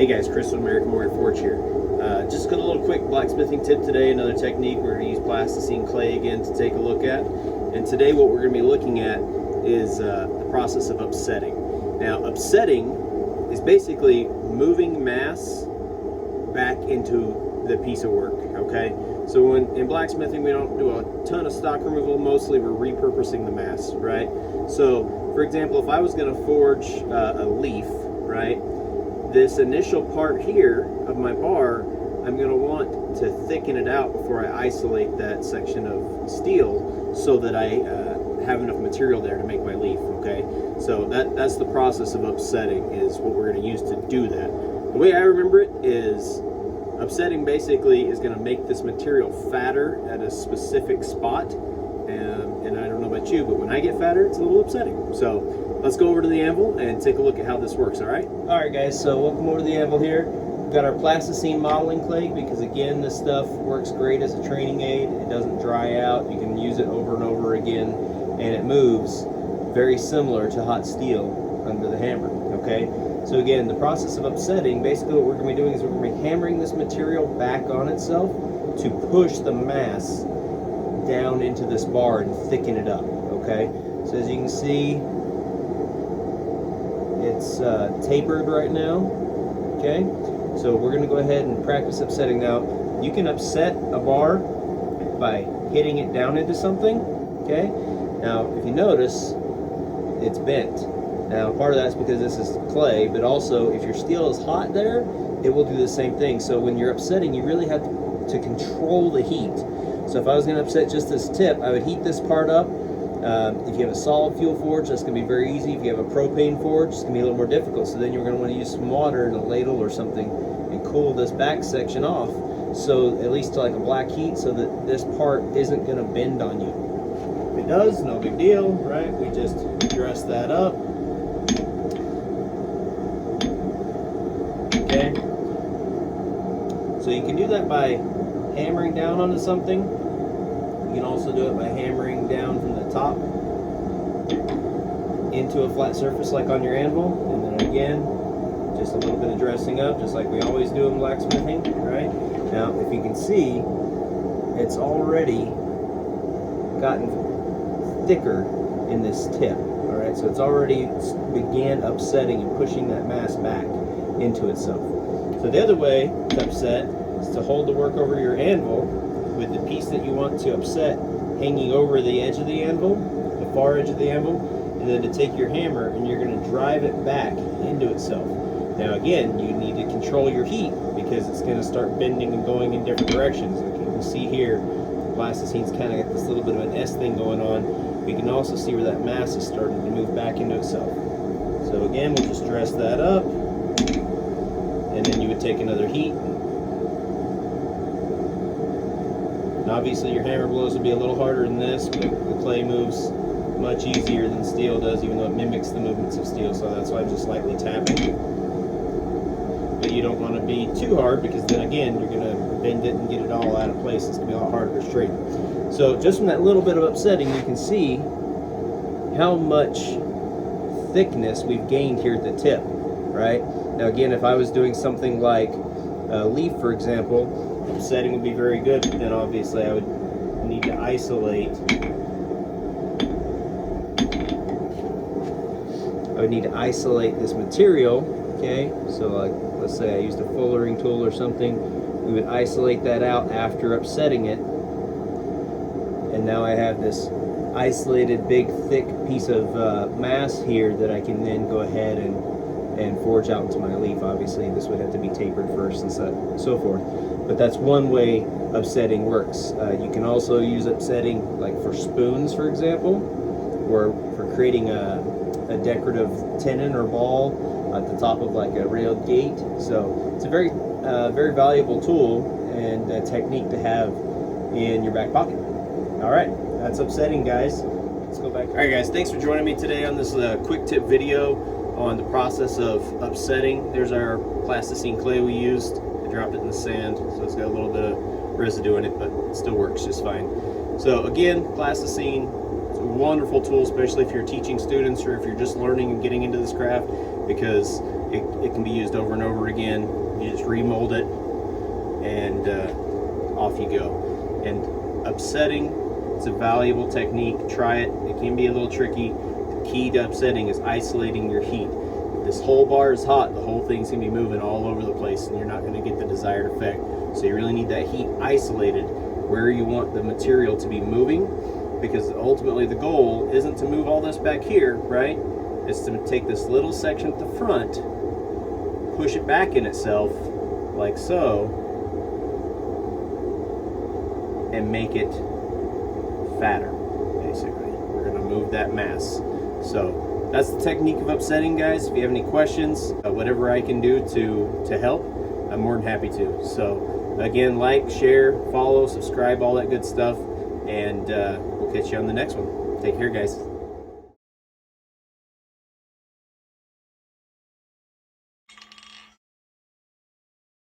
Hey guys, Chris with American Warrior Forge here. Just got a little quick blacksmithing tip today, another technique. We're going to use plasticine clay again to take a look at. And today what we're going to be looking at is the process of upsetting. Now, upsetting is basically moving mass back into the piece of work, okay? So when in blacksmithing, we don't do a ton of stock removal. Mostly we're repurposing the mass, right? So, for example, if I was going to forge a leaf, right? This initial part here of my bar, I'm going to want to thicken it out before I isolate that section of steel so that I have enough material there to make my leaf, okay? So that's the process of upsetting, is what we're going to use to do that. The way I remember it is upsetting basically is going to make this material fatter at a specific spot, and I don't know about you, but when I get fatter, it's a little upsetting. So let's go over to the anvil and take a look at how this works, all right? All right, guys, so welcome over to the anvil here. We've got our plasticine modeling clay because, again, this stuff works great as a training aid. It doesn't dry out. You can use it over and over again, and it moves very similar to hot steel under the hammer, okay? So, again, the process of upsetting, basically what we're going to be doing is we're going to be hammering this material back on itself to push the mass down into this bar and thicken it up, okay? So as you can see, it's tapered right now, okay? So we're going to go ahead and practice upsetting. Now, you can upset a bar by hitting it down into something, okay? Now, if you notice, it's bent. Now, part of that's because this is clay, but also if your steel is hot there, it will do the same thing. So when you're upsetting, you really have to control the heat. So if I was going to upset just this tip, I would heat this part up. If you have a solid fuel forge, that's going to be very easy. If you have a propane forge, it's going to be a little more difficult. So then you're going to want to use some water in a ladle or something and cool this back section off, so at least to like a black heat, so that this part isn't going to bend on you. If it does, no big deal, right? We just dress that up. Okay. So you can do that by hammering down onto something. You can also do it by hammering down from the top into a flat surface like on your anvil, and then again just a little bit of dressing up, just like we always do in blacksmithing, right? Now if you can see, it's already gotten thicker in this tip, all right? So it's already began upsetting and pushing that mass back into itself. So the other way to upset is to hold the work over your anvil with the piece that you want to upset hanging over the edge of the anvil, the far edge of the anvil, and then to take your hammer and you're going to drive it back into itself. Now again, you need to control your heat because it's going to start bending and going in different directions. Like you can see here, the plasticine's kind of got this little bit of an S thing going on. You can also see where that mass is starting to move back into itself. So again, we'll just dress that up, and then you would take another heat. Obviously your hammer blows will be a little harder than this, but the clay moves much easier than steel does, even though it mimics the movements of steel, so that's why I'm just lightly tapping. But you don't want to be too hard, because then again you're going to bend it and get it all out of place. It's going to be a lot harder to straighten. So just from that little bit of upsetting, you can see how much thickness we've gained here at the tip, right? Now again, if I was doing something like a leaf, for example, upsetting would be very good, but then obviously I would need to isolate. This material, okay? So like, let's say I used a fullering tool or something, we would isolate that out after upsetting it, and now I have this isolated big thick piece of mass here that I can then go ahead and forge out into my leaf. Obviously this would have to be tapered first and so forth. But that's one way upsetting works. You can also use upsetting like for spoons, for example, or for creating a decorative tenon or ball at the top of like a railed gate. So it's a very very valuable tool and a technique to have in your back pocket. All right, that's upsetting, guys. Let's go back. All right, guys, thanks for joining me today on this quick tip video on the process of upsetting. There's our plasticine clay we used. I dropped it in the sand, so it's got a little bit of residue in it, but it still works just fine. So again, plasticine, it's a wonderful tool, especially if you're teaching students or if you're just learning and getting into this craft, because it can be used over and over again. You just remold it, and off you go. And upsetting, it's a valuable technique. Try it. It can be a little tricky. The key to upsetting is isolating your heat. If this whole bar is hot, the whole thing's gonna be moving all over the place, and you're not gonna get the desired effect. So you really need that heat isolated where you want the material to be moving, because ultimately the goal isn't to move all this back here, right? It's to take this little section at the front, push it back in itself, like so, and make it fatter, basically. We're gonna move that mass. So that's the technique of upsetting, guys. If you have any questions, whatever I can do to help, I'm more than happy to. So again, like, share, follow, subscribe, all that good stuff, and we'll catch you on the next one. Take care, guys.